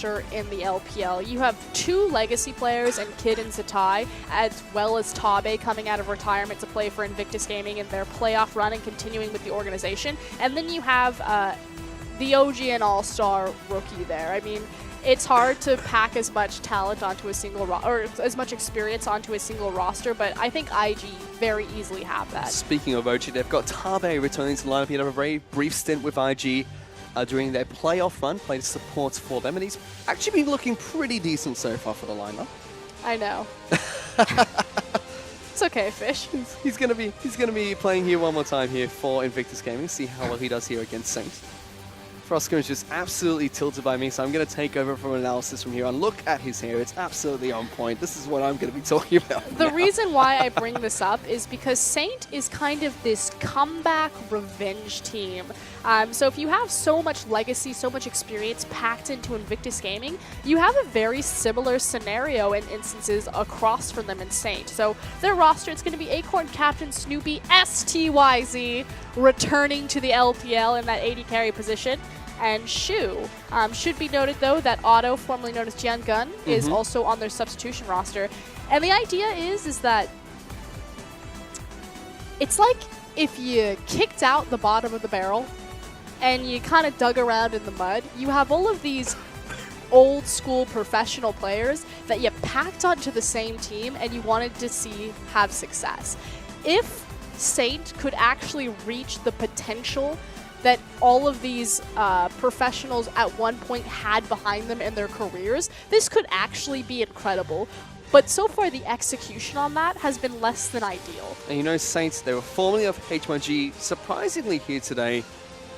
roster in the LPL. You have 2 legacy players in Kid and Zatai, as well as Tabe coming out of retirement to play for Invictus Gaming in their playoff run and continuing with the organization. And then you have the OG and all-star rookie there. I mean, it's hard to pack as much talent onto a single or as much experience onto a single roster, but I think IG very easily have that. Speaking of OG, they've got Tabe returning to the lineup. He had a very brief stint with IG during their playoff run, played support for them, and he's actually been looking pretty decent so far for the lineup. I know. It's okay, Fish. He's gonna be playing here one more time here for Invictus Gaming. See how well he does here against Saint. Frosco is just absolutely tilted by me, so I'm going to take over from analysis from here on. Look at his hair. It's absolutely on point. This is what I'm going to be talking about The now. reason why I bring this up is because Saint is kind of this comeback revenge team. So if you have so much legacy, so much experience packed into Invictus Gaming, you have a very similar scenario in instances across from them in Saint. So their roster, it's going to be Acorn, Captain, Snoopy, styz, returning to the LPL in that AD carry position. And Shu. Should be noted, though, that Otto, formerly known as Jian Gun, is also on their substitution roster. And the idea is that it's like if you kicked out the bottom of the barrel and you kind of dug around in the mud, you have all of these old school professional players that you packed onto the same team and you wanted to see have success. If Saint could actually reach the potential that all of these professionals at one point had behind them in their careers, this could actually be incredible. But so far, the execution on that has been less than ideal. And you know, Saints, they were formerly of H1G, surprisingly here today.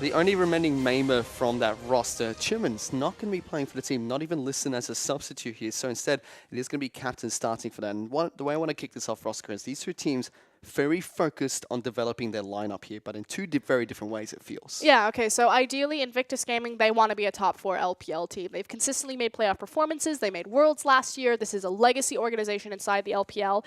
The only remaining member from that roster, Chiman's not going to be playing for the team, not even listed as a substitute here. So instead, it is going to be Captain starting for that. And the way I want to kick this off, Roscoe, is these two teams very focused on developing their lineup here, but in two very different ways, it feels. Yeah, okay, so ideally, Invictus Gaming, they want to be a top 4 LPL team. They've consistently made playoff performances. They made Worlds last year. This is a legacy organization inside the LPL.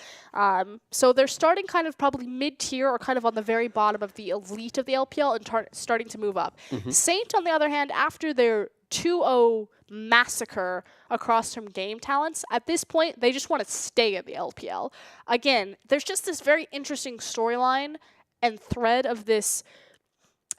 So they're starting kind of probably mid-tier or kind of on the very bottom of the elite of the LPL and starting to move up. Saint, on the other hand, after their 2-0 massacre across from game talents, at this point, they just want to stay in the LPL. Again, there's just this very interesting storyline and thread of this.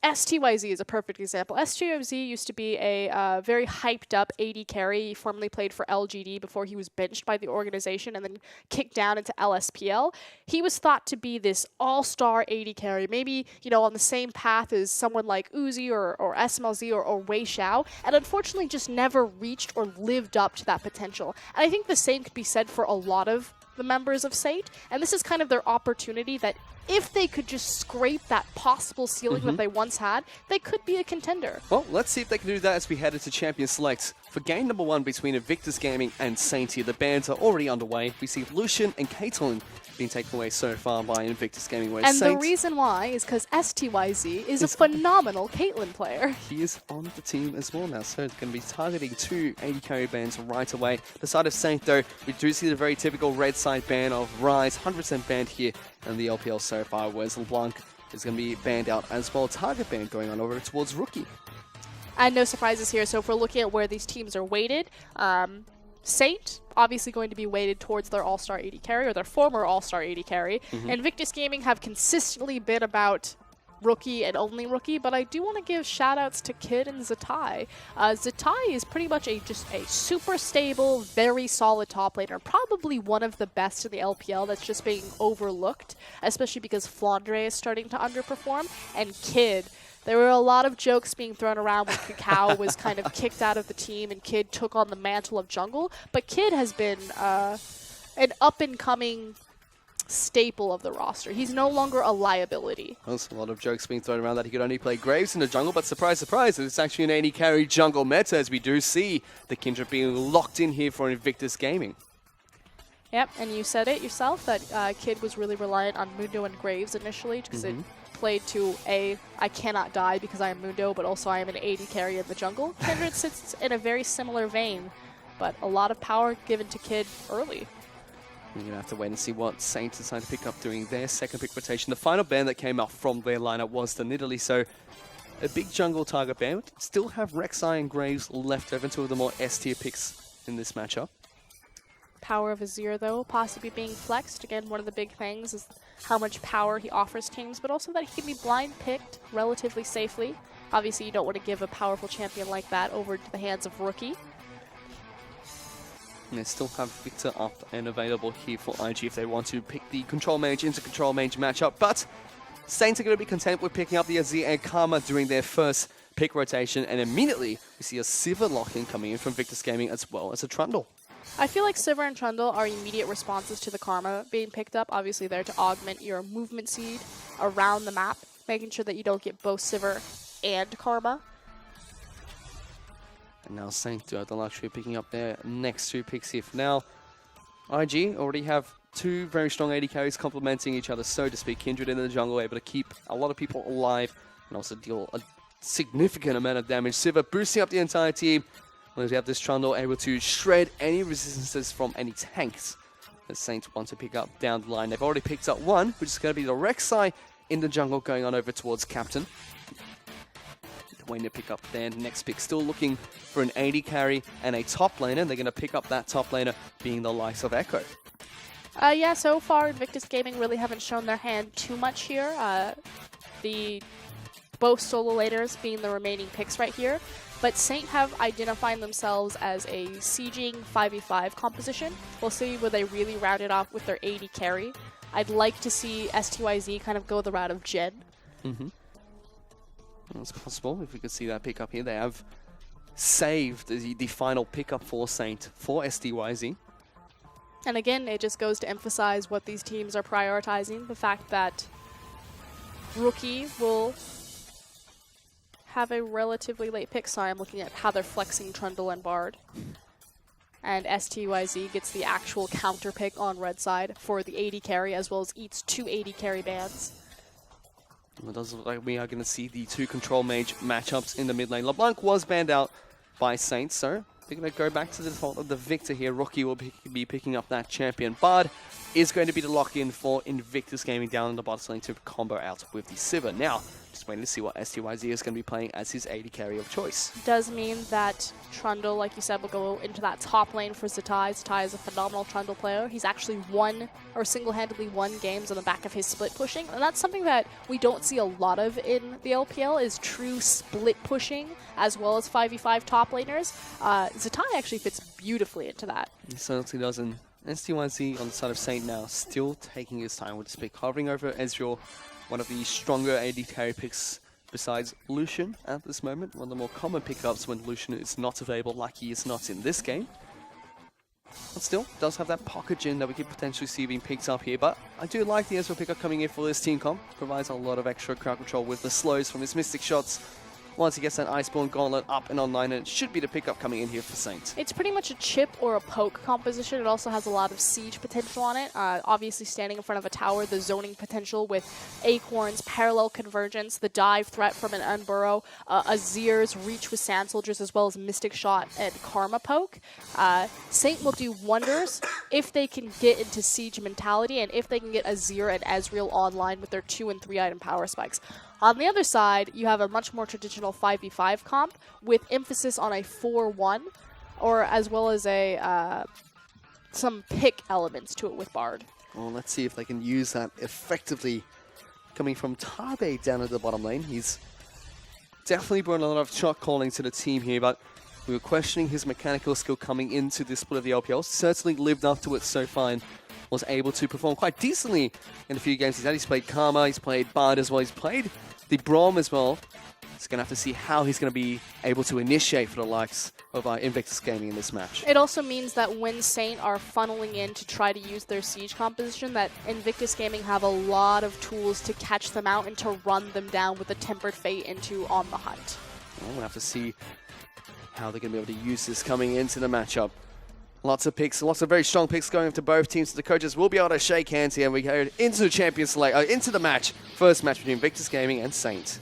styz is a perfect example. styz used to be a very hyped up AD carry. He formerly played for LGD before he was benched by the organization and then kicked down into LSPL. He was thought to be this all-star AD carry, maybe, you know, on the same path as someone like Uzi or SMLZ or Wei Xiao, and unfortunately just never reached or lived up to that potential. And I think the same could be said for a lot of the members of Saint, and this is kind of their opportunity that if they could just scrape that possible ceiling that they once had, they could be a contender. Well, let's see if they can do that as we head into Champion Select. For game number 1 between Invictus Gaming and Saint here, the bans are already underway. We see Lucian and Caitlyn being taken away so far by Invictus Gaming. And the reason why is because styz is a phenomenal Caitlyn player. He is on the team as well now, so it's going to be targeting 2 AD carry bans right away. The side of Saint, though, we do see the very typical red side ban of Ryze, 100% banned here in the LPL so far, whereas LeBlanc is going to be banned out as well. Target ban going on over towards Rookie. And no surprises here, so if we're looking at where these teams are weighted, Saint, obviously going to be weighted towards their all-star AD carry, or their former all-star AD carry. Invictus Gaming have consistently been about Rookie and only Rookie, but I do want to give shout-outs to Kid and Zatai. Zatai is pretty much just a super stable, very solid top laner, probably one of the best in the LPL that's just being overlooked, especially because Flandre is starting to underperform, and Kid. There were a lot of jokes being thrown around when Kakao was kind of kicked out of the team and Kid took on the mantle of jungle, but Kid has been an up-and-coming staple of the roster. He's no longer a liability. There's a lot of jokes being thrown around that he could only play Graves in the jungle, but surprise, surprise, it's actually an AD carry jungle meta, as we do see the Kindred being locked in here for Invictus Gaming. Yep, and you said it yourself that Kid was really reliant on Mundo and Graves initially because it played to I cannot die because I am Mundo, but also I am an AD carry in the jungle. Kindred sits in a very similar vein, but a lot of power given to Kid early. We're going to have to wait and see what Saint decide to pick up during their second pick rotation. The final ban that came out from their lineup was the Nidalee, so a big jungle target bear. Still have Rek'Sai and Graves left over, two of the more S-tier picks in this matchup. Power of Azir, though, possibly being flexed. Again, one of the big things is how much power he offers teams, but also that he can be blind-picked relatively safely. Obviously, you don't want to give a powerful champion like that over to the hands of Rookie. And they still have Viktor up and available here for IG if they want to pick the control mage into control mage matchup. But Saints are going to be content with picking up the Azir and Karma during their first pick rotation. And immediately, we see a Sivir lock-in coming in from Invictus Gaming as well as a Trundle. I feel like Sivir and Trundle are immediate responses to the Karma being picked up. Obviously, there to augment your movement seed around the map, making sure that you don't get both Sivir and Karma. And now Saints do have the luxury of picking up their next two picks here. For now, IG already have two very strong AD carries complementing each other, so to speak. Kindred in the jungle, able to keep a lot of people alive and also deal a significant amount of damage. Sivir boosting up the entire team. Whereas we have this Trundle able to shred any resistances from any tanks that Saints want to pick up down the line. They've already picked up one, which is going to be the Rek'Sai in the jungle going on over towards Captain. Waiting to pick up their next pick. Still looking for an AD carry and a top laner. They're going to pick up that top laner being the likes of Ekko. Yeah, so far Invictus Gaming really haven't shown their hand too much here. Both solo laners being the remaining picks right here. But Saint have identified themselves as a sieging 5v5 composition. We'll see where they really round it off with their AD carry. I'd like to see styz kind of go the route of Jen. It's possible if we could see that pickup here. They have saved the final pickup for Saint for styz. And again, it just goes to emphasize what these teams are prioritizing. The fact that Rookie will have a relatively late pick. Sorry, I'm looking at how they're flexing Trundle and Bard. And styz gets the actual counter pick on red side for the AD carry, as well as eats two AD carry bans. It does look like we are going to see the two control mage matchups in the mid lane. LeBlanc was banned out by Saints, so they're going to go back to the default of the Viktor here. Rookie will be picking up that champion. Bard is going to be the lock-in for Invictus Gaming down in the bottom lane to combo out with the Sivir. Now, just waiting to see what styz is going to be playing as his AD carry of choice. Does mean that Trundle, like you said, will go into that top lane for Cpt. Cpt is a phenomenal Trundle player. He's actually single-handedly won games on the back of his split pushing, and that's something that we don't see a lot of in the LPL is true split pushing as well as 5v5 top laners. Cpt actually fits beautifully into that. He certainly does, and styz on the side of Saint now still taking his time with the speak, hovering over Ezreal, one of the stronger AD carry picks besides Lucian at this moment. One of the more common pickups when Lucian is not available, like he is not in this game. But still, does have that pocket gen that we could potentially see being picked up here. But I do like the Ezreal pickup coming in for this team comp. Provides a lot of extra crowd control with the slows from his Mystic shots. Once he gets that Iceborne Gauntlet up and online, and it should be the pickup coming in here for Saints. It's pretty much a chip or a poke composition. It also has a lot of siege potential on it. Obviously standing in front of a tower, the zoning potential with acorns, parallel convergence, the dive threat from an Unburrow, Azir's reach with Sand Soldiers, as well as Mystic Shot and Karma Poke. Saint will do wonders if they can get into siege mentality and if they can get Azir and Ezreal online with their 2 and 3 item power spikes. On the other side, you have a much more traditional 5v5 comp with emphasis on a 4-1, or as well as some pick elements to it with Bard. Well, let's see if they can use that effectively. Coming from Tabe down at the bottom lane, he's definitely brought a lot of shot calling to the team here, but we were questioning his mechanical skill coming into this split of the LPL. Certainly lived up to it so far and was able to perform quite decently in a few games he's had. He's played Karma, he's played Bard as well, he's played the Braum as well. He's going to have to see how he's going to be able to initiate for the likes of Invictus Gaming in this match. It also means that when Saint are funneling in to try to use their siege composition, that Invictus Gaming have a lot of tools to catch them out and to run them down with a Tempered Fate into On the Hunt. Well, we'll have to see how they're going to be able to use this coming into the matchup. Lots of picks, lots of very strong picks going to both teams. The coaches will be able to shake hands here, and we go into the Champions League, into the match. First match between Invictus Gaming and Saint.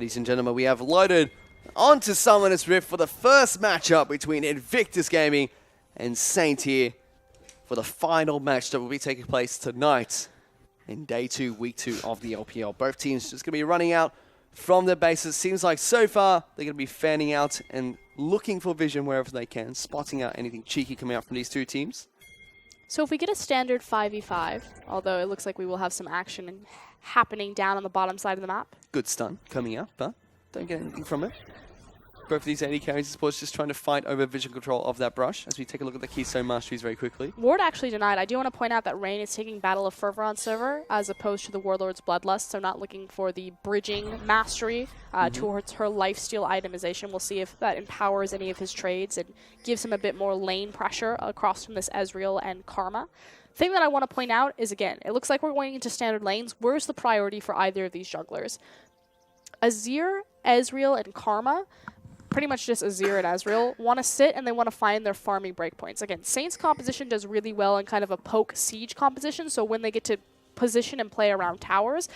Ladies and gentlemen, we have loaded onto Summoner's Rift for the first matchup between Invictus Gaming and Saint here for the final match that will be taking place tonight in Day 2, Week 2 of the LPL. Both teams just going to be running out from their bases. Seems like so far they're going to be fanning out and looking for vision wherever they can, spotting out anything cheeky coming out from these two teams. So if we get a standard 5v5, although it looks like we will have some action happening down on the bottom side of the map. Good stun coming out, but don't get anything from it. Both of these AD carries, I suppose, just trying to fight over vision control of that brush as we take a look at the Keystone Masteries very quickly. Ward actually denied. I do want to point out that Rain is taking Battle of Fervor on server as opposed to the Warlord's Bloodlust, so not looking for the bridging mastery towards her lifesteal itemization. We'll see if that empowers any of his trades and gives him a bit more lane pressure across from this Ezreal and Karma. Thing that I want to point out is, again, it looks like we're going into standard lanes. Where's the priority for either of these junglers? Azir, Ezreal, and Karma, pretty much just Azir and Ezreal, want to sit and they want to find their farming breakpoints. Again, Saint's composition does really well in kind of a poke siege composition, so when they get to position and play around towers,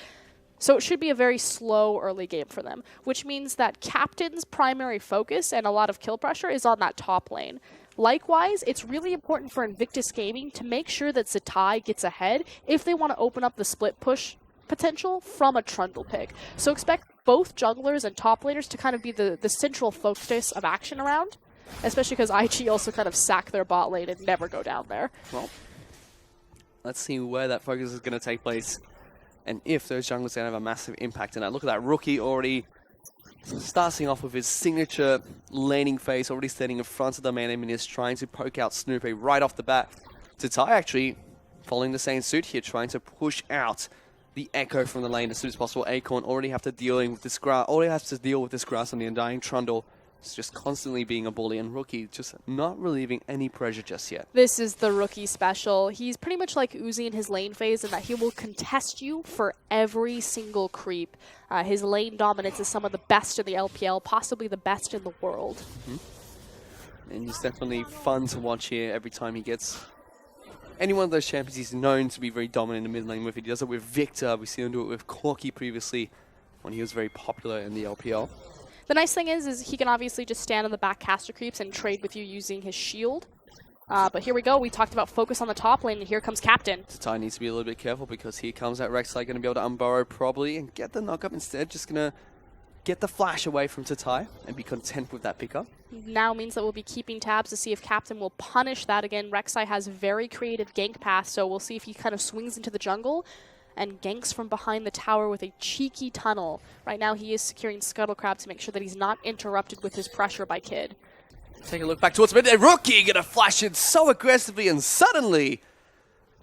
so it should be a very slow early game for them, which means that Captain's primary focus and a lot of kill pressure is on that top lane. Likewise, it's really important for Invictus Gaming to make sure that Zatai gets ahead if they want to open up the split push potential from a Trundle pick. So expect both junglers and top laners to kind of be the central focus of action around, especially because IG also kind of sack their bot lane and never go down there. Well, let's see where that focus is going to take place and if those junglers are going to have a massive impact. And look at that rookie already starting off with his signature laning phase, already standing in front of the main enemy, is trying to poke out Snoopy right off the bat. Tabe actually following the same suit here, trying to push out the Ekko from the lane as soon as possible. Acorn already have to deal with this grass. Already has to deal with this grass on the Undying Trundle. It's just constantly being a bully, and Rookie just not relieving any pressure just yet. This is the Rookie special. He's pretty much like Uzi in his lane phase in that he will contest you for every single creep. His lane dominance is some of the best in the LPL, possibly the best in the world. And he's definitely fun to watch here every time he gets any one of those champions. He's known to be very dominant in the mid lane with it. He does it with Viktor. We've seen him do it with Corki previously when he was very popular in the LPL. The nice thing is he can obviously just stand on the back caster creeps and trade with you using his shield. But here we go. We talked about focus on the top lane, and here comes Captain. Tabe needs to be a little bit careful because here comes that Rek'Sai, going to be able to unburrow probably and get the knockup instead. Just going to get the flash away from Tabe and be content with that pickup. Now means that we'll be keeping tabs to see if Captain will punish that again. Rek'Sai has very creative gank path, so we'll see if he kind of swings into the jungle and ganks from behind the tower with a cheeky tunnel. Right now he is securing Scuttle Crab to make sure that he's not interrupted with his pressure by Kid. Take a look back towards mid. Rookie gonna flash in so aggressively and suddenly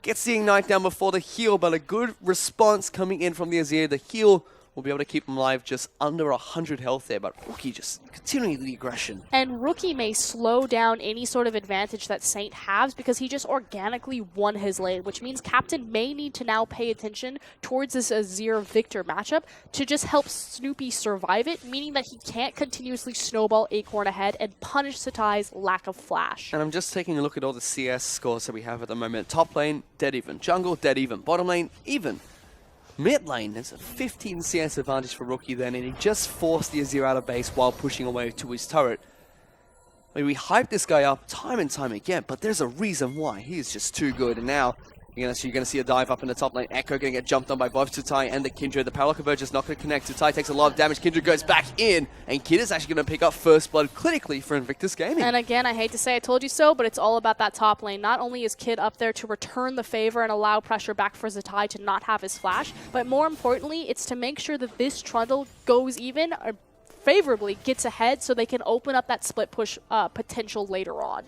gets the ignite down before the heal, but a good response coming in from the Azir. The heal will be able to keep him alive, just under 100 health there, but Rookie just continuing the aggression. And Rookie may slow down any sort of advantage that Saint has because he just organically won his lane, which means Captain may need to now pay attention towards this Azir-Viktor matchup to just help Snoopy survive it, meaning that he can't continuously snowball Acorn ahead and punish Satai's lack of flash. And I'm just taking a look at all the CS scores that we have at the moment. Top lane, dead even. Jungle, dead even. Bottom lane, even. Mid lane, there's a 15 CS advantage for Rookie then, and he just forced the Azir out of base while pushing away to his turret. I mean, we hype this guy up time and time again, but there's a reason why. He is just too good, and now you're going to see a dive up in the top lane. Ekko going to get jumped on by both Tabe and the Kindred. The Power Converge is not going to connect. Tabe takes a lot of damage. Kindred goes back in, and Kid is actually going to pick up first blood clinically for Invictus Gaming. And again, I hate to say I told you so, but it's all about that top lane. Not only is Kid up there to return the favor and allow pressure back for Tabe to not have his flash, but more importantly, it's to make sure that this Trundle goes even or favorably gets ahead so they can open up that split push potential later on.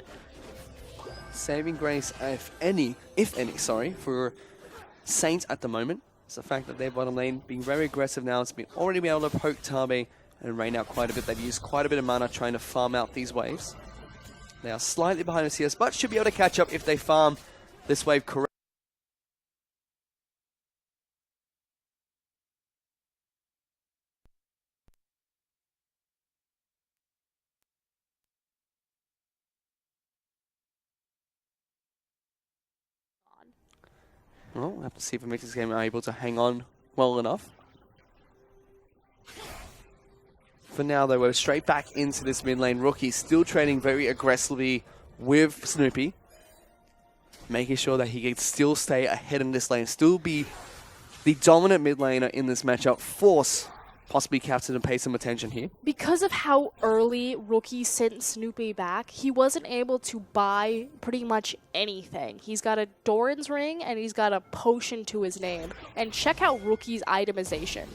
Saving grace, if any, for Saints at the moment is the fact that their bottom lane being very aggressive now. It's been already been able to poke Tabe and rain out quite a bit. They've used quite a bit of mana trying to farm out these waves. They are slightly behind the CS, but should be able to catch up if they farm this wave correctly. Well, we'll have to see if Invictus Gaming are able to hang on well enough. For now, though, we're straight back into this mid lane. Rookie still trading very aggressively with Snoopy, making sure that he can still stay ahead in this lane, still be the dominant mid laner in this matchup, force possibly Captain to pay some attention here. Because of how early Rookie sent Snoopy back, he wasn't able to buy pretty much anything. He's got a Doran's ring and he's got a potion to his name. And check out Rookie's itemization.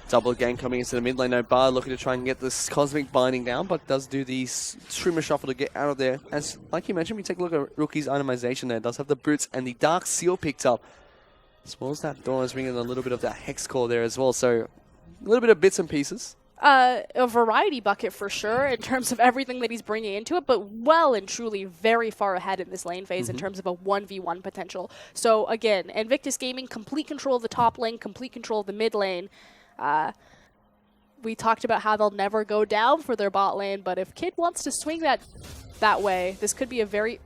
Double gang coming into the mid lane. No bar looking to try and get this Cosmic Binding down, but does do the Streamer Shuffle to get out of there. As, like you mentioned, we take a look at Rookie's itemization there. Does have the Boots and the Dark Seal picked up. As well as that Doran's ring and a little bit of that Hex Core there as well. So a little bit of bits and pieces. A variety bucket for sure in terms of everything that he's bringing into it, but well and truly very far ahead in this lane phase in terms of a 1v1 potential. So again, Invictus Gaming, complete control of the top lane, complete control of the mid lane. We talked about how they'll never go down for their bot lane, but if Kid wants to swing that way, this could be a very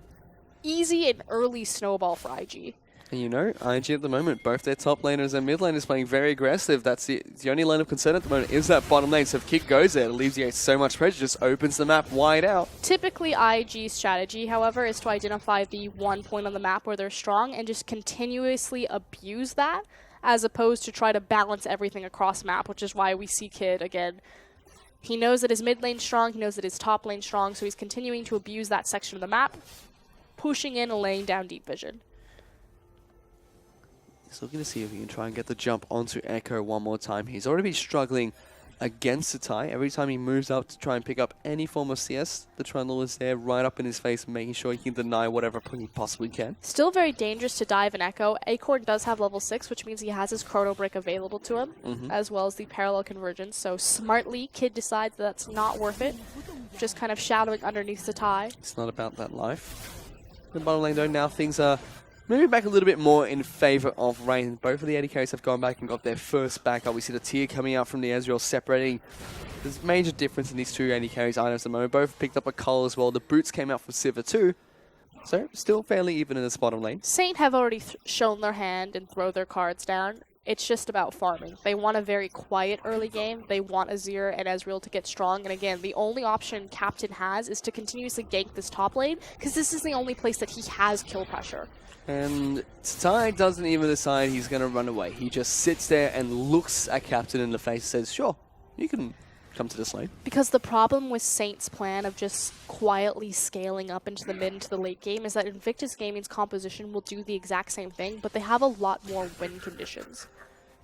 easy and early snowball for IG. And you know, IG at the moment, both their top laners and mid laners playing very aggressive. That's the only line of concern at the moment is that bottom lane. So if Kid goes there, it leaves you so much pressure, just opens the map wide out. Typically, IG's strategy, however, is to identify the one point on the map where they're strong and just continuously abuse that, as opposed to try to balance everything across map, which is why we see Kid, again, he knows that his mid lane's strong, he knows that his top lane's strong, so he's continuing to abuse that section of the map, pushing in and laying down deep vision. He's looking to see if he can try and get the jump onto Ekko one more time. He's already been struggling against the tie. Every time he moves up to try and pick up any form of CS, the Trundle is there right up in his face, making sure he can deny whatever he possibly can. Still very dangerous to dive an Ekko. Acorn does have level 6, which means he has his Chrono Brick available to him, as well as the Parallel Convergence. So smartly, Kid decides that's not worth it. Just kind of shadowing underneath the tie. It's not about that life. The bottom lane though, now things are moving back a little bit more in favor of Rain. Both of the AD carries have gone back and got their first backup. We see the tier coming out from the Ezreal separating. There's a major difference in these two AD carries items at the moment. Both picked up a cull as well. The boots came out from Sivir too. So still fairly even in this bottom lane. Saint have already shown their hand and throw their cards down. It's just about farming. They want a very quiet early game. They want Azir and Ezreal to get strong. And again, the only option Captain has is to continuously gank this top lane, because this is the only place that he has kill pressure. And Ty doesn't even decide he's going to run away. He just sits there and looks at Captain in the face and says, sure, you can come to this lane. Because the problem with Saint's plan of just quietly scaling up into the mid into the late game is that Invictus Gaming's composition will do the exact same thing, but they have a lot more win conditions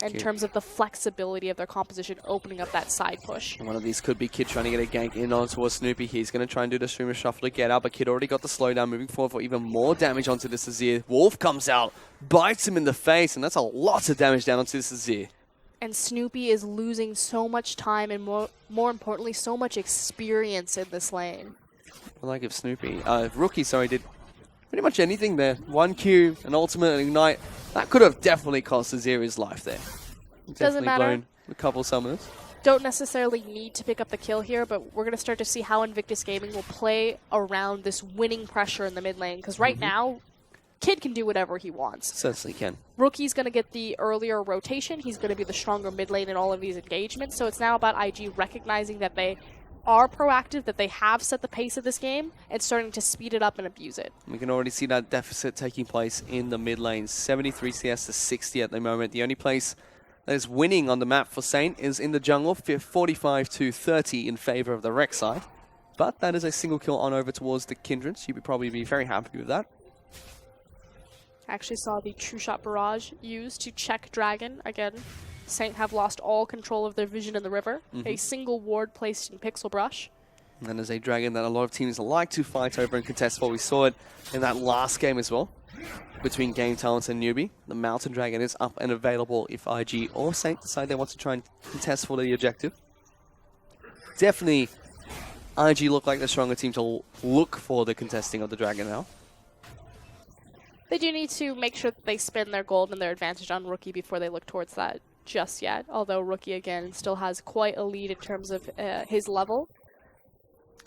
in terms of the flexibility of their composition opening up that side push. One of these could be Kid trying to get a gank in on towards Snoopy. He's going to try and do the Streamer Shuffle to get out, but Kid already got the slowdown, moving forward for even more damage onto this Azir. Wolf comes out, bites him in the face, and that's a lot of damage down onto this Azir. And Snoopy is losing so much time and more importantly, so much experience in this lane. I like if Snoopy, Rookie, sorry, did pretty much anything there. 1Q, an ultimate, an ignite. That could have definitely cost Azir his life there. Doesn't matter. Blown a couple summoners. Don't necessarily need to pick up the kill here, but we're going to start to see how Invictus Gaming will play around this winning pressure in the mid lane. Because right now, Kid can do whatever he wants. Certainly can. Rookie's going to get the earlier rotation. He's going to be the stronger mid lane in all of these engagements. So it's now about IG recognizing that they are proactive, that they have set the pace of this game, and starting to speed it up and abuse it. We can already see that deficit taking place in the mid lane. 73 CS to 60 at the moment. The only place that is winning on the map for Saint is in the jungle, 45 to 30 in favor of the Rek'Sai. But that is a single kill on over towards the Kindred. So you would probably be very happy with that. Actually saw the True Shot Barrage used to check Dragon. Again, Saint have lost all control of their vision in the river. A single ward placed in Pixel Brush. And that is a Dragon that a lot of teams like to fight over and contest for. We saw it in that last game as well, between Game Talents and Newbie. The Mountain Dragon is up and available if IG or Saint decide they want to try and contest for the objective. Definitely, IG look like the stronger team to look for the contesting of the Dragon now. They do need to make sure that they spin their gold and their advantage on Rookie before they look towards that just yet. Although Rookie, again, still has quite a lead in terms of his level.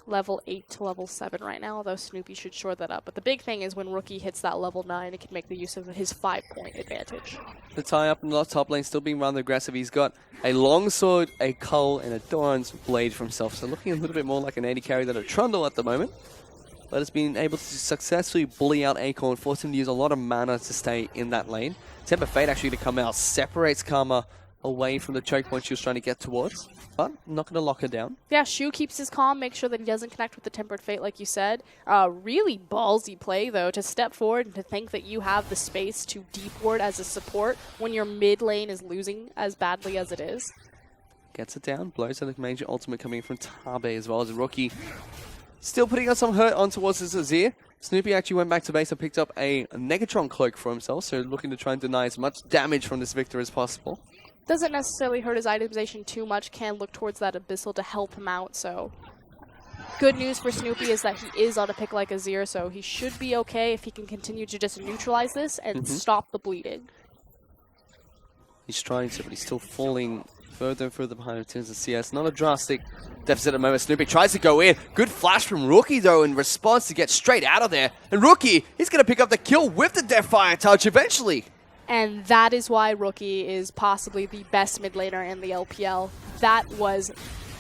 level 8 to level 7 right now, although Snoopy should shore that up. But the big thing is when Rookie hits that level 9, it can make the use of his 5-point advantage. The tie-up in the top lane still being rather aggressive. He's got a longsword, a cull, and a Doran's blade for himself. So looking a little bit more like an AD carry than a Trundle at the moment. But has been able to successfully bully out Acorn, force him to use a lot of mana to stay in that lane. Temper Fate actually to come out, separates Karma away from the choke point she was trying to get towards. But not going to lock her down. Yeah, Shu keeps his calm, makes sure that he doesn't connect with the Tempered Fate like you said. Really ballsy play, though, to step forward and to think that you have the space to deep ward as a support when your mid lane is losing as badly as it is. Gets it down, blows out a major ultimate coming from Tabe as well as a Rookie. Still putting out some hurt on towards his Azir. Snoopy actually went back to base and picked up a Negatron cloak for himself, so looking to try and deny as much damage from this Viktor as possible. Doesn't necessarily hurt his itemization too much, can look towards that Abyssal to help him out, so... Good news for Snoopy is that he is on a pick like Azir, so he should be okay if he can continue to just neutralize this and stop the bleeding. He's trying to, but he's still falling further and further behind in terms of CS. Not a drastic deficit at the moment. Snoopy tries to go in. Good flash from Rookie, though, in response to get straight out of there. And Rookie, he's going to pick up the kill with the Deathfire touch eventually. And that is why Rookie is possibly the best mid laner in the LPL. That was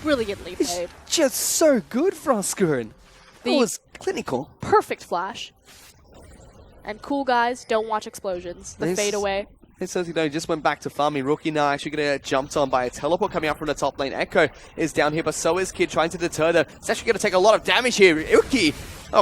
brilliantly played. It's just so good for Oscarin. That was clinical. Perfect flash. And cool guys don't watch explosions. The fade away. It says, he just went back to farming. Rookie now actually going to get jumped on by a teleport coming out from the top lane. Ekko is down here, but so is Kid trying to deter them. It's actually going to take a lot of damage here. Rookie,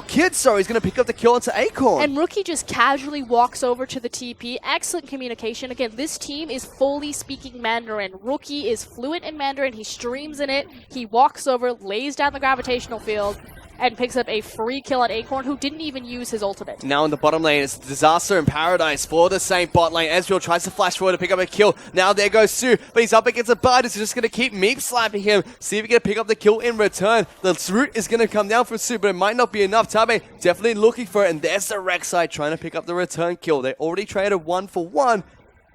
Kid, sorry, he's going to pick up the kill onto Acorn. And Rookie just casually walks over to the TP. Excellent communication. Again, this team is fully speaking Mandarin. Rookie is fluent in Mandarin. He streams in it. He walks over, lays down the gravitational field, and picks up a free kill on Acorn, who didn't even use his ultimate. Now in the bottom lane, it's disaster in paradise for the same bot lane. Ezreal tries to flash forward to pick up a kill. Now there goes Sue, but he's up against a bard. He's just going to keep meep slapping him. See if he can pick up the kill in return. The root is going to come down for Sue, but it might not be enough. Tabe definitely looking for it, and there's the Rek'Sai trying to pick up the return kill. They already traded 1-for-1.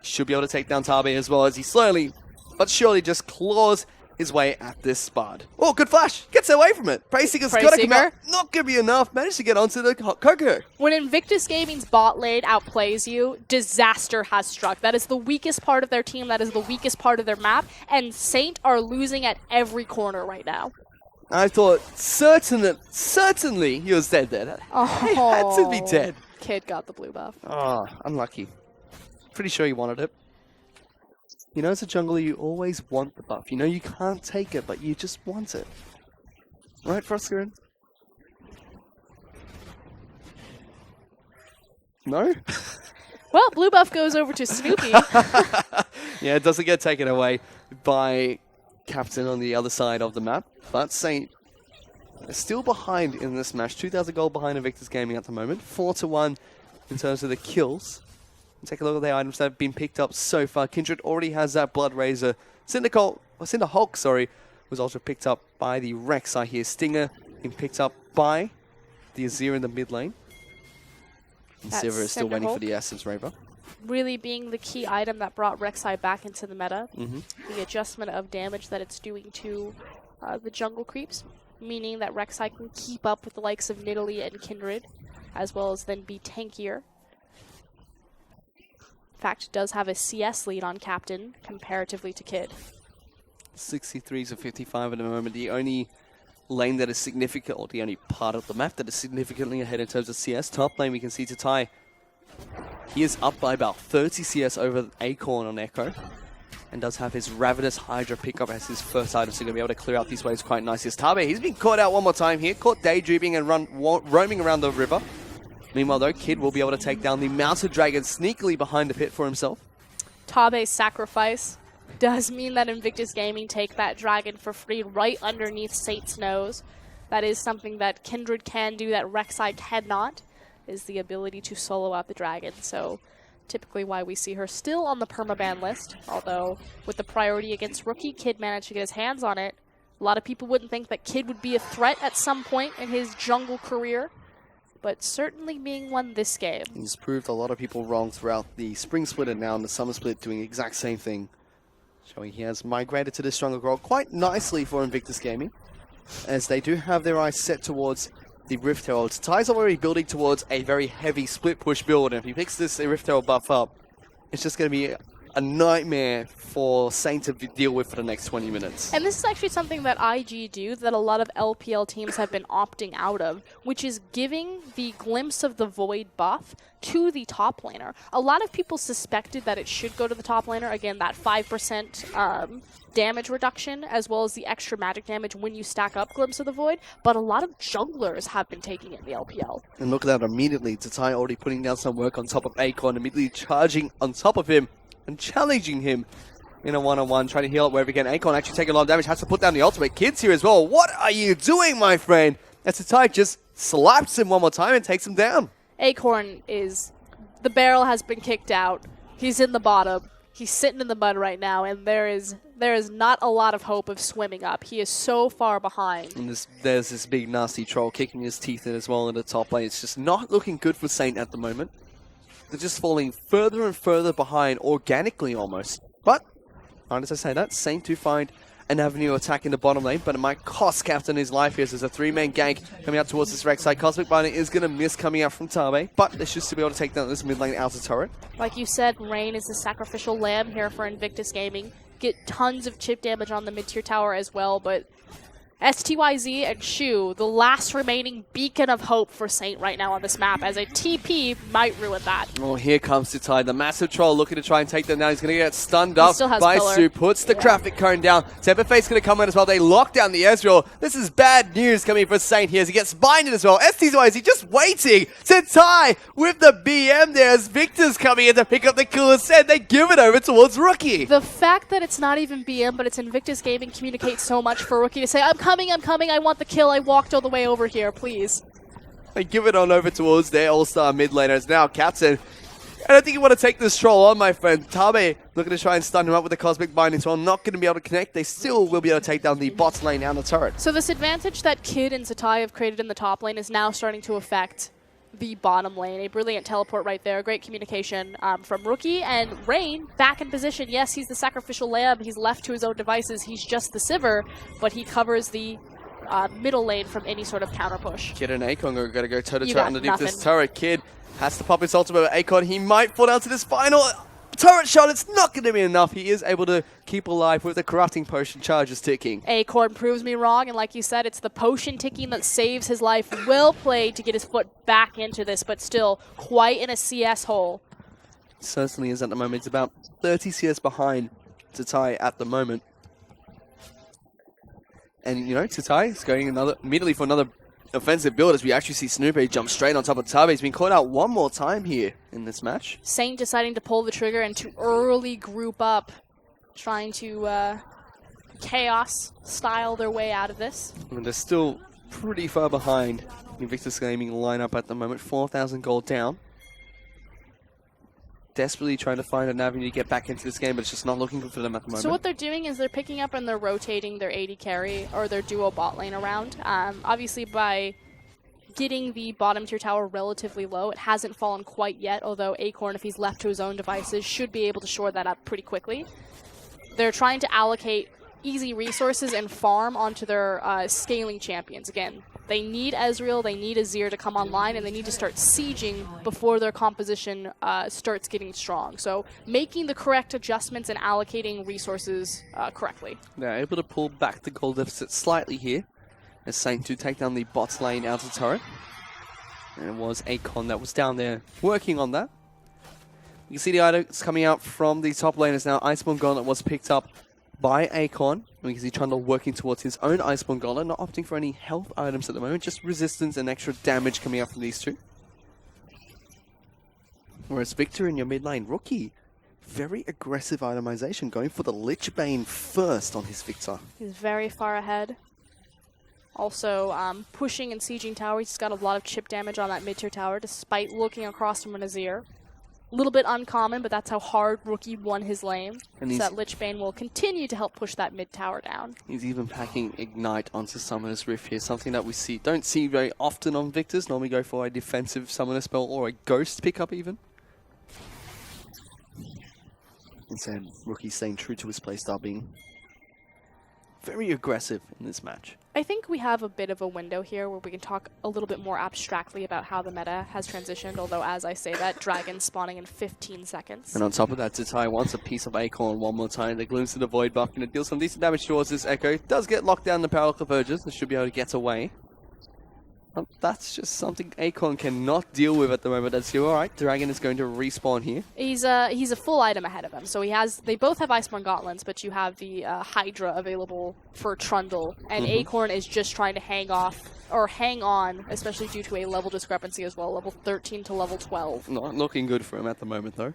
Should be able to take down Tabe as well as he slowly but surely just claws his way at this spot. Oh, good flash. Gets away from it. Prayseeker's got to come out. Not going to be enough. Managed to get onto the Coco. When Invictus Gaming's bot lane outplays you, disaster has struck. That is the weakest part of their team. That is the weakest part of their map. And Saint are losing at every corner right now. I thought certainly he was dead there. He had to be dead. Kid got the blue buff. Oh, unlucky. Pretty sure he wanted it. You know, as a jungler, you always want the buff. You know you can't take it, but you just want it. Right, Froscarin? No? Well, blue buff goes over to Snoopy. Yeah, it doesn't get taken away by Captain on the other side of the map. But Saint is still behind in this match. 2,000 gold behind Invictus Gaming at the moment. 4-1 in terms of the kills. Take a look at the items that have been picked up so far. Kindred already has that Blood Razor. Cinderhulk, sorry, was also picked up by the Rek'Sai here. Stinger being picked up by the Azir in the mid lane. And Sivir is still waiting for the Essence Raver. Really being the key item that brought Rek'Sai back into the meta. The adjustment of damage that it's doing to the jungle creeps, meaning that Rek'Sai can keep up with the likes of Nidalee and Kindred, as well as then be tankier. In fact, does have a CS lead on Captain comparatively to Kid. 63 to 55 at the moment. The only lane that is significant, or the only part of the map that is significantly ahead in terms of CS. Top lane we can see Tatai. He is up by about 30 CS over Acorn on Ekko. And does have his Ravenous Hydra pickup as his first item, so going to be able to clear out these waves quite nicely. As Tabe, he's been caught out one more time here. Caught daydreaming and roaming around the river. Meanwhile, though, Kid will be able to take down the Mounted Dragon sneakily behind the pit for himself. Tabe's sacrifice does mean that Invictus Gaming take that dragon for free right underneath Saint's nose. That is something that Kindred can do that Rek'Sai cannot, is the ability to solo out the dragon. So typically why we see her still on the permaban list, although with the priority against Rookie, Kid managed to get his hands on it. A lot of people wouldn't think that Kid would be a threat at some point in his jungle career, but certainly being one this game. He's proved a lot of people wrong throughout the Spring Split and now in the Summer Split, doing the exact same thing. Showing he has migrated to this jungle role quite nicely for Invictus Gaming. as they do have their eyes set towards the Rift Herald. Ty's already building towards a very heavy split push build, and if he picks this Rift Herald buff up, it's just going to be a nightmare for Saint to deal with for the next 20 minutes. And this is actually something that IG do that a lot of LPL teams have been opting out of, which is giving the glimpse of the Void buff to the top laner. A lot of people suspected that it should go to the top laner. Again, that 5% damage reduction, as well as the extra magic damage when you stack up Glimpse of the Void, but a lot of junglers have been taking it in the LPL. And look at that immediately. Tatai already putting down some work on top of Acorn, immediately charging on top of him and challenging him in a one-on-one, trying to heal up wherever he can. Acorn actually taking a lot of damage, has to put down the ultimate. Kids here as well. What are you doing, my friend? As Tatai just slaps him one more time and takes him down. Acorn is... The barrel has been kicked out. He's in the bottom. He's sitting in the mud right now, and there is not a lot of hope of swimming up. He is so far behind. And there's this big nasty troll kicking his teeth in as well in the top lane. It's just not looking good for Saint at the moment. They're just falling further and further behind, organically almost. But, as I say that, Saint do find an avenue of attack in the bottom lane, but it might cost Captain his life here. So there's a three-man gank coming out towards this Rek'Sai. Cosmic Binding is going to miss coming out from Tabe, but they should still be able to take down this mid lane outer turret. Like you said, Rain is the sacrificial lamb here for Invictus Gaming. Get tons of chip damage on the mid-tier tower as well, but STYZ and Shu, the last remaining beacon of hope for Saint right now on this map, as a TP might ruin that. Oh, here comes Tatai, the massive troll looking to try and take them down. He's going to get stunned up by pillar. Su, puts the traffic cone down. Temperface going to come in as well. They lock down the Ezreal. This is bad news coming for Saint here as he gets binded as well. STYZ just waiting. Tatai with the BM there as Viktor's coming in to pick up the kill instead. They give it over towards Rookie. The fact that it's not even BM, but it's Invictus Gaming communicates so much for Rookie to say, I'm coming, I want the kill, I walked all the way over here, please. They give it on over towards their all-star mid laners. Now Captain, I don't think you want to take this troll on, my friend. Tabe looking to try and stun him up with the Cosmic Binding, so I'm not going to be able to connect. They still will be able to take down the bot lane and the turret. So this advantage that Kid and Zatai have created in the top lane is now starting to affect the bottom lane. A brilliant teleport right there. Great communication from Rookie. And Rain back in position. Yes, he's the sacrificial lamb. He's left to his own devices. He's just the Sivir, but he covers the middle lane from any sort of counter push. Kid and Acorn are going to go toe-to-toe underneath this turret. Kid has to pop his ultimate with Acorn. He might fall down to this final turret shot. It's not going to be enough. He is able to keep alive with the corrupting potion charges ticking. Acorn proves me wrong, and like you said, it's the potion ticking that saves his life. Well played to get his foot back into this, but still quite in a CS hole. It certainly is at the moment. It's about 30 CS behind Tatai at the moment. And, you know, Tatai is going immediately for another offensive build as we actually see Snoopy jump straight on top of Tabe. He's been caught out one more time here in this match. Saint deciding to pull the trigger and to early group up, trying to chaos style their way out of this. And they're still pretty far behind the Invictus Gaming lineup at the moment. 4,000 gold down. Desperately trying to find an avenue to get back into this game, but it's just not looking good for them at the moment. So what they're doing is they're picking up and they're rotating their AD carry or their duo bot lane around. Obviously, by getting the bottom tier tower relatively low, it hasn't fallen quite yet, although Acorn, if he's left to his own devices, should be able to shore that up pretty quickly. They're trying to allocate easy resources and farm onto their scaling champions. Again, they need Ezreal, they need Azir to come online, and they need to start sieging before their composition starts getting strong. So making the correct adjustments and allocating resources correctly. They're able to pull back the gold deficit slightly here as Saint to take down the bot lane outer turret. And it was Acorn that was down there working on that. You can see the items coming out from the top laners now. Iceborne Gauntlet was picked up by Acorn. We can see Trundle working towards his own Iceborne Gauntlet, not opting for any health items at the moment, just resistance and extra damage coming out from these two. Whereas Viktor in your mid lane, Rookie, very aggressive itemization, going for the Lich Bane first on his Viktor. He's very far ahead. Also, pushing and sieging tower. He's got a lot of chip damage on that mid-tier tower, despite looking across from an Azir. A little bit uncommon, but that's how hard Rookie won his lane. And so that Lich Bane will continue to help push that mid-tower down. He's even packing Ignite onto Summoner's Rift here, something that we don't see very often on Victors. Normally go for a defensive Summoner spell or a Ghost pickup even. Instead, Rookie staying true to his playstyle, being very aggressive in this match. I think we have a bit of a window here where we can talk a little bit more abstractly about how the meta has transitioned, although as I say that, Dragon spawning in 15 seconds. And on top of that, Zitai wants a piece of Acorn one more time. The glimpse of the Void buff going to deal some decent damage towards this Ekko. Does get locked down in the Power Convergence and should be able to get away. That's just something Acorn cannot deal with at the moment. That's alright. Dragon is going to respawn here. He's a full item ahead of him, so they both have Iceborne Gauntlets, but you have the Hydra available for Trundle, and Acorn is just trying to hang on, especially due to a level discrepancy as well, level 13 to level 12. Not looking good for him at the moment, though.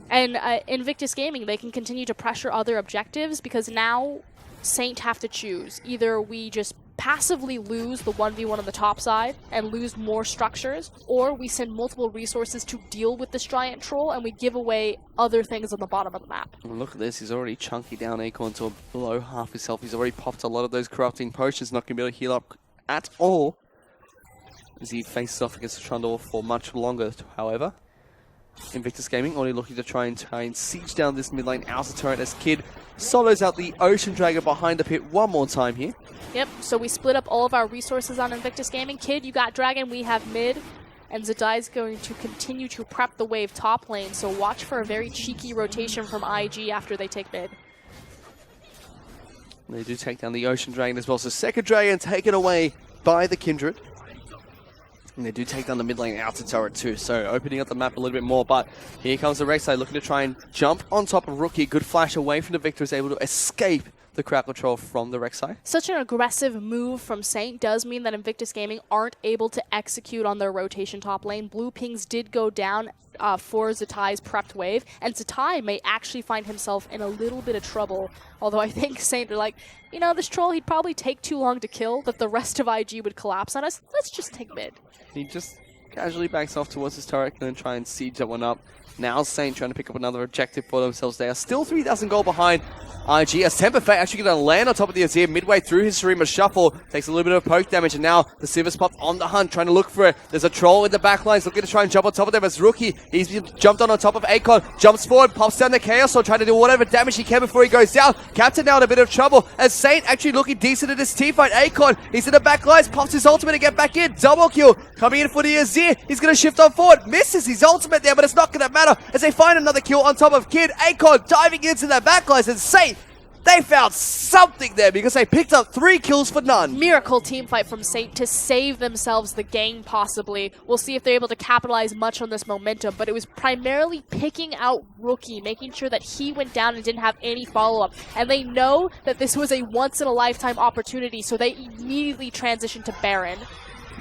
And Invictus Gaming, they can continue to pressure other objectives because now Saint have to choose. Either we just passively lose the 1v1 on the top side and lose more structures, or we send multiple resources to deal with this giant troll and we give away other things on the bottom of the map. Well, look at this, he's already chunky down Acorn to below half his health. He's already popped a lot of those corrupting potions, not going to be able to heal up at all as he faces off against Trundle for much longer, however. Invictus Gaming only looking to try and siege down this mid lane outer turret as Kid solos out the Ocean Dragon behind the pit one more time here. Yep, so we split up all of our resources on Invictus Gaming. Kid, you got Dragon, we have mid, and Zidai is going to continue to prep the wave top lane, so watch for a very cheeky rotation from IG after they take mid. They do take down the Ocean Dragon as well, so second Dragon taken away by the Kindred. And they do take down the mid lane outer turret too, so opening up the map a little bit more. But here comes the Rek'Sai looking to try and jump on top of Rookie. Good flash away from the Viktor, is able to escape the crowd control from the Rek'Sai. Such an aggressive move from Saint does mean that Invictus Gaming aren't able to execute on their rotation top lane. Blue pings did go down for Zitai's prepped wave, and Zitai may actually find himself in a little bit of trouble. Although I think Saint are like, you know, this troll, he'd probably take too long to kill, that the rest of IG would collapse on us. Let's just take mid. He just casually backs off towards his turret and then try and siege that one up. Now Saint trying to pick up another objective for themselves. They are still 3,000 gold behind IG. As Temper Fate actually going to land on top of the Azir midway through his Shurima Shuffle. Takes a little bit of poke damage, and now the Sivir's popped on the hunt, trying to look for it. There's a troll in the back lines looking to try and jump on top of them as Rookie. He's jumped on top of Acorn, jumps forward, pops down the Chaos Sword, trying to do whatever damage he can before he goes down. Captain now in a bit of trouble as Saint actually looking decent in this team fight. Acorn, he's in the back lines, pops his ultimate to get back in. Double kill coming in for the Azir. He's going to shift on forward, misses his ultimate there, but it's not going to matter as they find another kill on top of Kid. Acorn diving into their backlines, and Saint, they found something there because they picked up 3 kills for none. Miracle team fight from Saint to save themselves the game, possibly. We'll see if they're able to capitalize much on this momentum, but it was primarily picking out Rookie, making sure that he went down and didn't have any follow-up. And they know that this was a once-in-a-lifetime opportunity, so they immediately transitioned to Baron.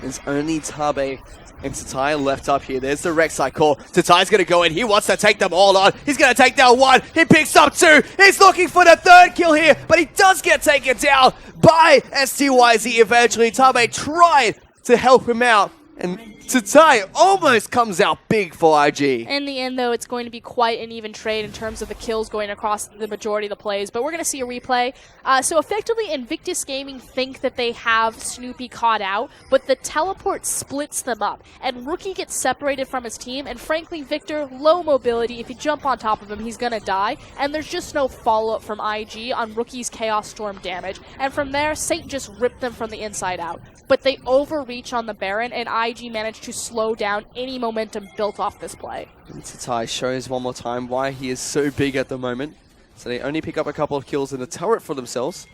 There's only Tabe and Tatai left up here. There's the Rek'Sai call. Tatai's going to go in. He wants to take them all on. He's going to take down 1. He picks up 2. He's looking for the 3rd kill here, but he does get taken down by styz eventually. Tabe tried to help him out, and Tatai almost comes out big for IG. In the end, though, it's going to be quite an even trade in terms of the kills going across the majority of the plays, but we're going to see a replay. So effectively, Invictus Gaming think that they have Snoopy caught out, but the teleport splits them up, and Rookie gets separated from his team, and frankly, Viktor, low mobility. If you jump on top of him, he's going to die, and there's just no follow-up from IG on Rookie's Chaos Storm damage. And from there, Saint just ripped them from the inside out. But they overreach on the Baron, and IG managed to slow down any momentum built off this play. And Tatai shows one more time why he is so big at the moment. So they only pick up a couple of kills in the turret for themselves.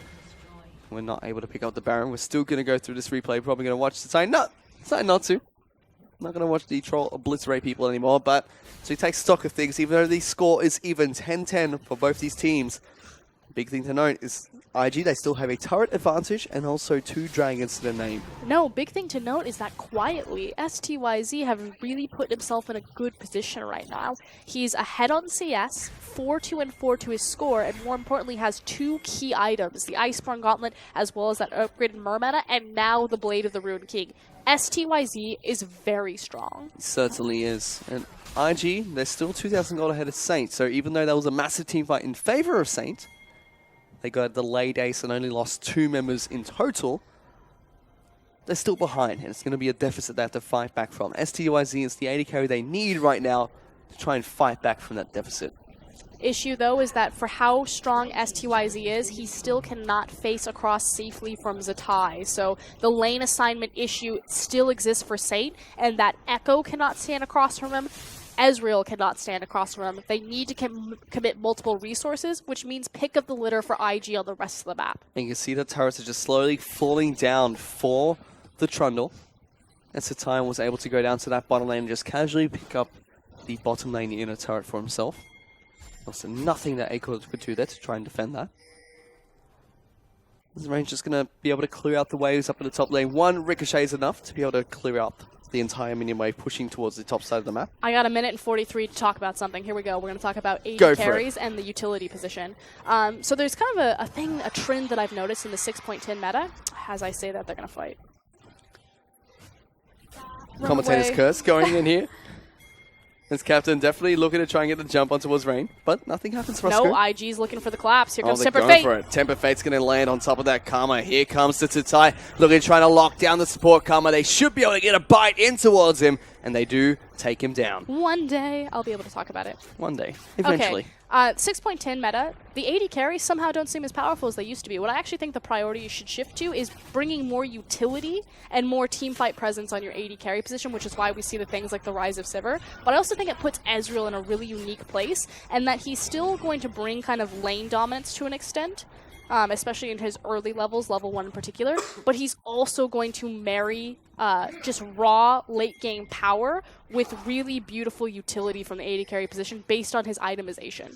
We're not able to pick up the Baron. We're still going to go through this replay. Probably going to watch Tatai. No, Tatai not to. Not going to watch the troll obliterate people anymore. But so he takes stock of things, even though the score is even 10-10 for both these teams. Big thing to note is IG, they still have a turret advantage and also 2 dragons to their name. No, big thing to note is that quietly, styz have really put himself in a good position right now. He's ahead on CS, 4-2 and 4 to his score, and more importantly has 2 key items, the Iceborne Gauntlet as well as that upgraded Mermana, and now the Blade of the Ruined King. styz is very strong. It certainly is. And IG, they're still 2,000 gold ahead of Saint, so even though there was a massive team fight in favor of Saint, they got a delayed ace and only lost 2 members in total. They're still behind, and it's going to be a deficit they have to fight back from. styz is the AD carry they need right now to try and fight back from that deficit. issue, though, is that for how strong styz is, he still cannot face across safely from Zhtai. So the lane assignment issue still exists for Saint, and that Ekko cannot stand across from him. Ezreal cannot stand across from him. They need to commit multiple resources, which means pick up the litter for IG on the rest of the map. And you can see the turrets are just slowly falling down for the Trundle. And Zhtai was able to go down to that bottom lane and just casually pick up the bottom lane inner turret for himself. Also nothing that Ekko could do there to try and defend that. This range just going to be able to clear out the waves up in the top lane. One Ricochet is enough to be able to clear out the entire minion wave pushing towards the top side of the map. I got a minute and 43 to talk about something. Here we go. We're going to talk about AD carries and the utility position. So there's kind of a trend that I've noticed in the 6.10 meta. As I say that, they're going to fight. Commentator's curse going in here. This captain definitely looking to try and get the jump on towards Rain, but nothing happens for us. No, IG's looking for the collapse. Here comes Temper going Fate. For it. Temper Fate's going to land on top of that Karma. Here comes the Zhtai, looking to try to lock down the support Karma. They should be able to get a bite in towards him, and they do take him down. One day, I'll be able to talk about it. One day, eventually. Okay. 6.10 meta, the AD carries somehow don't seem as powerful as they used to be. What I actually think the priority you should shift to is bringing more utility and more teamfight presence on your AD carry position, which is why we see the things like the Rise of Sivir. But I also think it puts Ezreal in a really unique place, and that he's still going to bring kind of lane dominance to an extent, especially in his early levels, level 1 in particular. But he's also going to marry just raw late-game power with really beautiful utility from the AD carry position based on his itemization.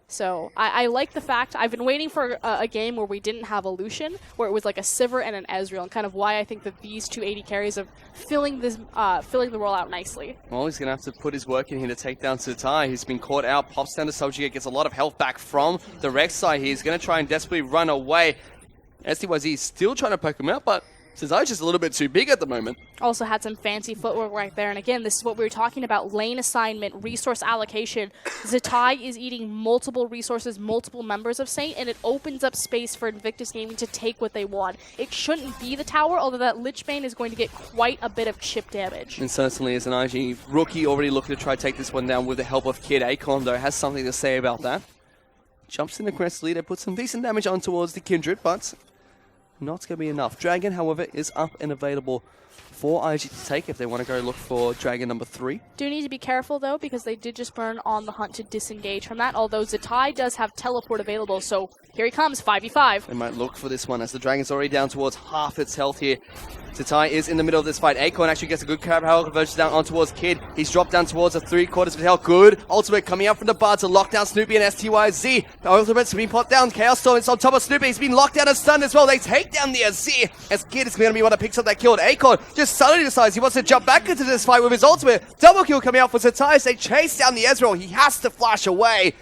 So I like the fact, I've been waiting for a game where we didn't have a Lucian, where it was like a Sivir and an Ezreal, and kind of why I think that these two AD carries are filling the role out nicely. Well, he's going to have to put his work in here to take down Zhtai. He's been caught out, pops down to subjugate, gets a lot of health back from the Rek'Sai here. He's going to try and desperately run away. styz is still trying to poke him out, but Zhtai is just a little bit too big at the moment. Also had some fancy footwork right there. And again, this is what we were talking about, lane assignment, resource allocation. Zhtai is eating multiple resources, multiple members of Saint, and it opens up space for Invictus Gaming to take what they want. It shouldn't be the tower, although that Lichbane is going to get quite a bit of chip damage. And certainly as an IG rookie already looking to try to take this one down with the help of Kid. Acorn, though, has something to say about that. Jumps in aggressively, they put some decent damage on towards the Kindred, but not going to be enough. Dragon, however, is up and available for IG to take if they want to go look for Dragon number 3. Do need to be careful, though, because they did just burn on the hunt to disengage from that, although Zhtai does have teleport available, so here he comes, 5v5. They might look for this one as the Dragon's already down towards half its health here. Zhtai is in the middle of this fight. Acorn actually gets a good power conversion down on towards Kid. He's dropped down towards a 3/4 of health. Good ultimate coming out from the bar to lock down Snoopy and styz. The ultimate's been popped down. Chaos Storm is on top of Snoopy. He's been locked down and stunned as well. They take down the Azir as Kid is going to be one that picks up that kill. Acorn just suddenly decides he wants to jump back into this fight with his ultimate. Double kill coming out for Zhtai as they chase down the Ezreal. He has to flash away.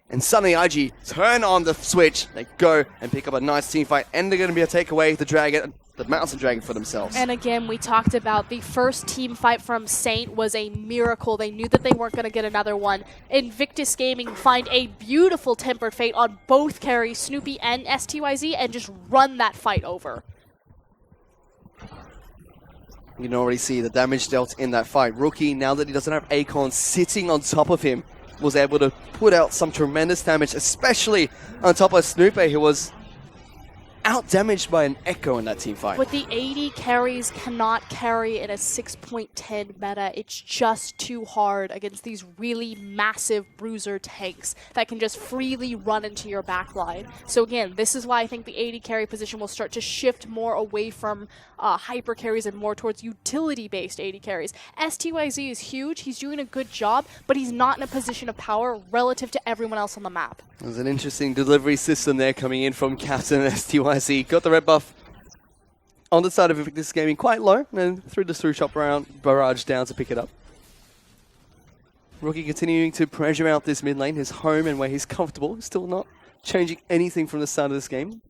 And suddenly IG turn on the switch. They go and pick up a nice team fight. And they're going to be able to take away the Dragon, the Mountain Dragon for themselves. And again, we talked about the first team fight from Saint was a miracle. They knew that they weren't going to get another one. Invictus Gaming find a beautiful Tempered Fate on both carries, Snoopy and styz, and just run that fight over. You can already see the damage dealt in that fight. Rookie, now that he doesn't have Acorn sitting on top of him, was able to put out some tremendous damage, especially on top of Snoopy, who was out-damaged by an Ekko in that team fight. But the AD carries cannot carry in a 6.10 meta. It's just too hard against these really massive bruiser tanks that can just freely run into your backline. So again, this is why I think the AD carry position will start to shift more away from hyper carries and more towards utility-based AD carries. styz is huge. He's doing a good job, but he's not in a position of power relative to everyone else on the map. There's an interesting delivery system there coming in from Captain styz. Got the red buff on the side of Invictus Gaming quite low, and threw the through-shot barrage down to pick it up. Rookie continuing to pressure out this mid lane, his home and where he's comfortable, still not changing anything from the start of this game.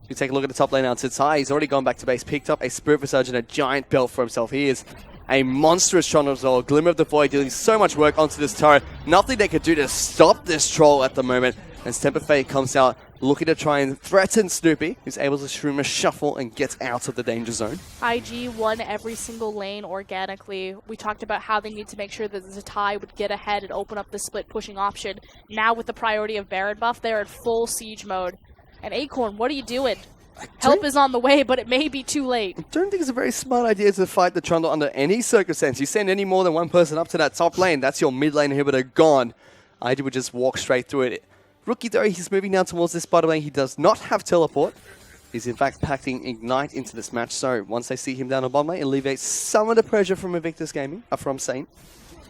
You take a look at the top lane now, Zhtai, he's already gone back to base, picked up a Spirit Visage and a giant belt for himself. He is a monstrous Trundle as well. Glimmer of the Void dealing so much work onto this turret. Nothing they could do to stop this troll at the moment. As Temper Fate comes out, looking to try and threaten Snoopy, who's able to stream a shuffle and gets out of the danger zone. IG won every single lane organically. We talked about how they need to make sure that Zatai would get ahead and open up the split pushing option. Now with the priority of Baron buff, they're in full siege mode. And Acorn, what are you doing? Help is on the way, but it may be too late. I don't think it's a very smart idea to fight the Trundle under any circumstance. You send any more than one person up to that top lane, that's your mid lane inhibitor gone. IG would just walk straight through it. Rookie though, he's moving down towards this bottom lane. He does not have teleport. He's in fact packing Ignite into this match. So once they see him down on bottom lane, it alleviates some of the pressure from Invictus Gaming, from Saint.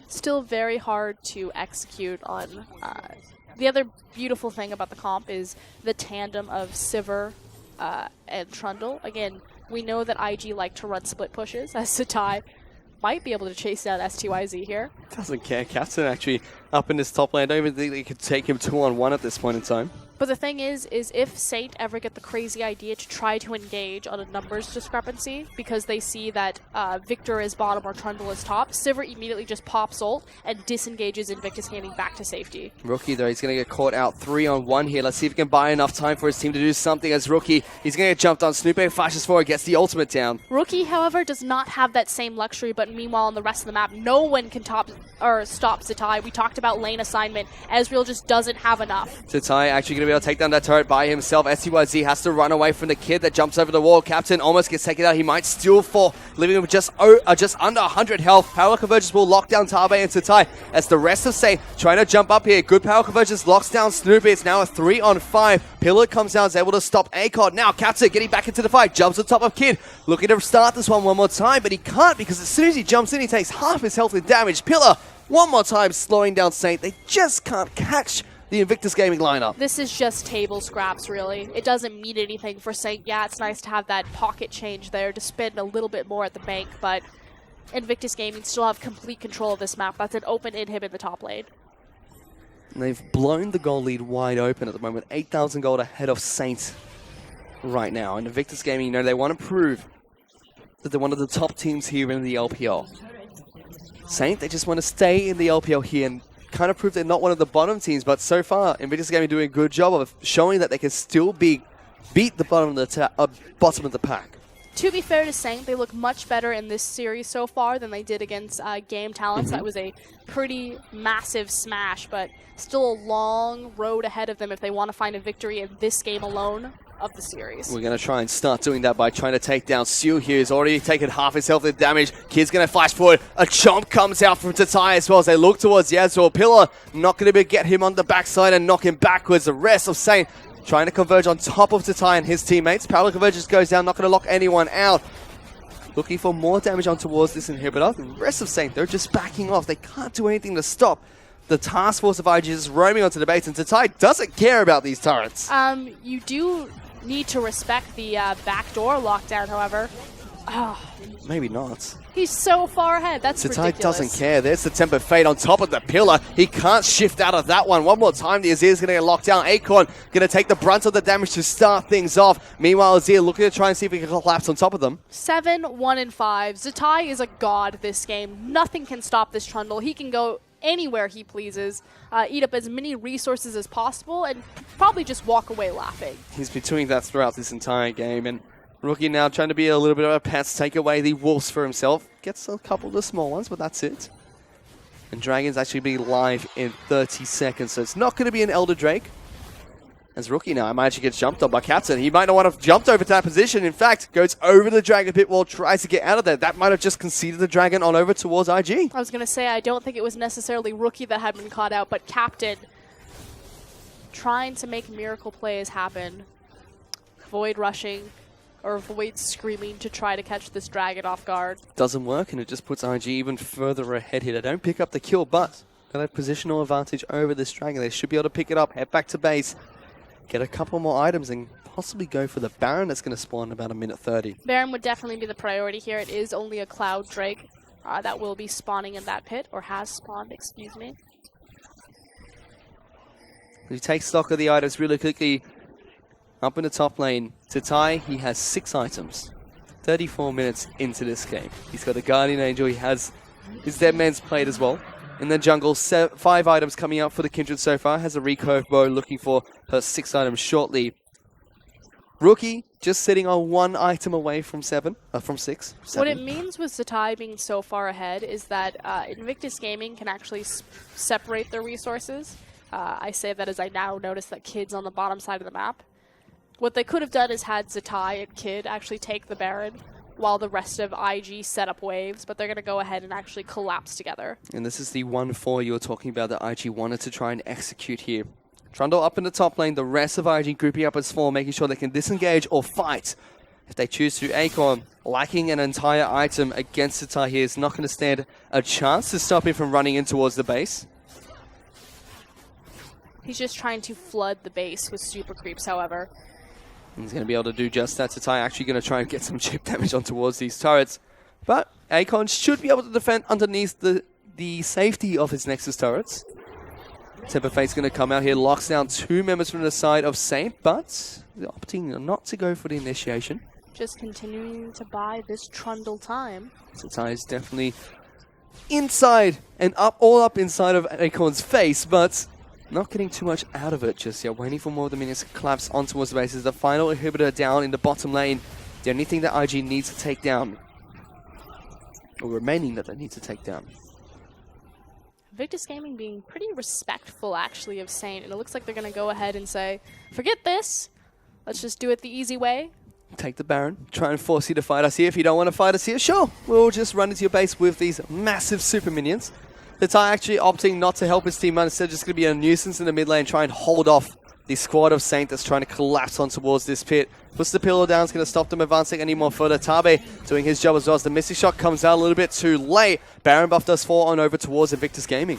Still very hard to execute on. The other beautiful thing about the comp is the tandem of Sivir and Trundle. Again, we know that IG like to run split pushes, as Zatai might be able to chase down STYZ here. Doesn't care. Captain actually up in this top lane. I don't even think they could take him 2-on-1 at this point in time. But the thing is if Saint ever get the crazy idea to try to engage on a numbers discrepancy because they see that Viktor is bottom or Trundle is top, Sivir immediately just pops ult and disengages Invictus Gaming back to safety. Rookie though, he's going to get caught out 3-on-1 here. Let's see if he can buy enough time for his team to do something as Rookie. He's going to get jumped on. Snoopy flashes forward, gets the ultimate down. Rookie, however, does not have that same luxury, but meanwhile on the rest of the map, no one can stop Zatai. We talked about lane assignment. Ezreal just doesn't have enough. Zatai actually going to be able to take down that turret by himself. STYZ has to run away from the kid that jumps over the wall. Captain almost gets taken out. He might still fall, leaving him with just under 100 health. Power convergence will lock down Tabe and Zatai as the rest of Saint trying to jump up here. Good power convergence locks down Snoopy. It's now a 3-on-5. Pillar comes down, is able to stop Acorn. Now Captain getting back into the fight, jumps on top of Kid, looking to start this one more time, but he can't because as soon as he jumps in, he takes half his health in damage. Pillar one more time slowing down Saint. They just can't catch the Invictus Gaming lineup. This is just table scraps, really. It doesn't mean anything for Saint. Yeah, it's nice to have that pocket change there to spend a little bit more at the bank, but Invictus Gaming still have complete control of this map. That's an open inhib in the top lane. And they've blown the gold lead wide open at the moment. 8,000 gold ahead of Saint right now. And Invictus Gaming, you know, they want to prove that they're one of the top teams here in the LPL. Saint, they just want to stay in the LPL here and kind of prove they're not one of the bottom teams, but so far, Invictus Gaming doing a good job of showing that they can still beat the bottom of the pack. To be fair to Saint, they look much better in this series so far than they did against Game Talents. That was a pretty massive smash, but still a long road ahead of them if they want to find a victory in this game alone of the series. We're going to try and start doing that by trying to take down Siu here. He's already taken half his health in damage. Kid's going to flash forward. A chomp comes out from Zatai as well as they look towards the Ezreal. Pillar not going to be get him on the backside and knock him backwards. The rest of Saint trying to converge on top of Zatai and his teammates. Power convergence goes down, not going to lock anyone out. Looking for more damage on towards this inhibitor. The rest of Saint, they're just backing off. They can't do anything to stop the task force of IG is roaming onto the base, and Zatai doesn't care about these turrets. You do need to respect the backdoor lockdown, however. Maybe not. He's so far ahead. That's ridiculous. Zatai doesn't care. There's the Temper Fate on top of the pillar. He can't shift out of that one. One more time, the Azir's going to get locked down. Acorn going to take the brunt of the damage to start things off. Meanwhile, Azir looking to try and see if he can collapse on top of them. 7-1-5. Zatai is a god this game. Nothing can stop this Trundle. He can go anywhere he pleases, eat up as many resources as possible, and probably just walk away laughing. He's been doing that throughout this entire game, and Rookie now trying to be a little bit of a pest, take away the wolves for himself. Gets a couple of the small ones, but that's it. And Dragon's actually be live in 30 seconds, so it's not going to be an Elder Drake. As Rookie now actually gets jumped on by Captain. He might not want to have jumped over to that position. In fact, goes over the Dragon pit wall, tries to get out of there. That might have just conceded the Dragon on over towards IG. I was going to say, I don't think it was necessarily Rookie that had been caught out, but Captain trying to make miracle plays happen. Void rushing or Void screaming to try to catch this Dragon off guard. Doesn't work, and it just puts IG even further ahead here. They don't pick up the kill, but got a positional advantage over this Dragon. They should be able to pick it up, head back to base, get a couple more items, and possibly go for the Baron that's going to spawn in about a minute 30. Baron would definitely be the priority here. It is only a Cloud Drake that will be spawning in that pit, or has spawned, excuse me. We take stock of the items really quickly. Up in the top lane, Zatai, he has 6 items. 34 minutes into this game. He's got a Guardian Angel, he has his Dead Man's Plate as well. In the jungle, 5 items coming out for the Kindred so far. Has a recurve bow looking for her 6th item shortly. Rookie just sitting on 1 item away from 6. What it means with Zatai being so far ahead is that Invictus Gaming can actually separate their resources. I say that as I now notice that Kid's on the bottom side of the map. What they could have done is had Zatai and Kid actually take the Baron while the rest of IG set up waves, but they're going to go ahead and actually collapse together. And this is the 1-4 you were talking about that IG wanted to try and execute here. Trundle up in the top lane, the rest of IG grouping up as 4, making sure they can disengage or fight. If they choose to, Acorn, lacking an entire item against Zatai here, is not going to stand a chance to stop him from running in towards the base. He's just trying to flood the base with super creeps, however. He's going to be able to do just that. Zatai actually going to try and get some chip damage on towards these turrets. But Acorn should be able to defend underneath the safety of his Nexus turrets. Temper Fate's going to come out here, locks down 2 members from the side of Saint, but opting not to go for the initiation. Just continuing to buy this Trundle time. Zatai is definitely inside and all up inside of Acorn's face, but not getting too much out of it just yet. Waiting for more of the minions to collapse on towards the base. Is the final inhibitor down in the bottom lane. The only thing that IG needs to take down, or remaining that they need to take down. Invictus Gaming being pretty respectful, actually, of Saint, and it looks like they're going to go ahead and say, forget this, let's just do it the easy way. Take the Baron, try and force you to fight us here. If you don't want to fight us here, sure, we'll just run into your base with these massive super minions. Zatai actually opting not to help his team out, instead just going to be a nuisance in the mid lane, try and hold off the squad of Saint that's trying to collapse on towards this pit. Puts the pillar down, it's going to stop them advancing any more further. Tabe doing his job as well as the Mystic Shot comes out a little bit too late. Baron buff does fall on over towards Invictus Gaming.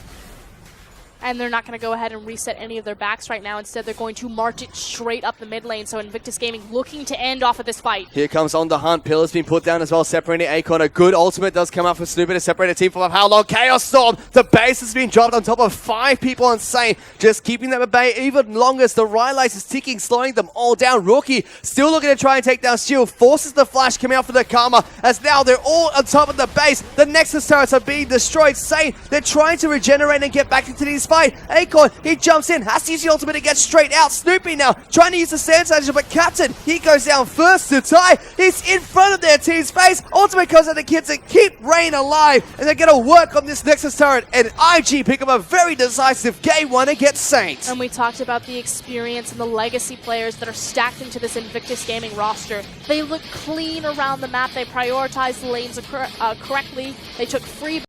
And they're not going to go ahead and reset any of their backs right now. Instead, they're going to march it straight up the mid lane. So Invictus Gaming looking to end off of this fight. Here comes On the Hunt. Pillar's been put down as well, separating Acorn. A good ultimate does come out for Snoopy to separate the team from how long? Chaos Storm. The base has been dropped on top of 5 people on Saint. Just keeping them at bay even longer as the Ryze is ticking, slowing them all down. Rookie still looking to try and take down Shield. Forces the flash coming out for the Karma as now they're all on top of the base. The Nexus turrets are being destroyed. Saint, they're trying to regenerate and get back into this fight. Acorn, he jumps in, has to use the ultimate to get straight out. Snoopy now trying to use the Sanitizer, but Captain, he goes down first to tie. He's in front of their team's face. Ultimate comes out the kids and keep Rain alive, and they're going to work on this Nexus turret, and IG pick up a very decisive game 1 against Saint. And we talked about the experience and the legacy players that are stacked into this Invictus Gaming roster. They look clean around the map. They prioritized the lanes correctly. They took free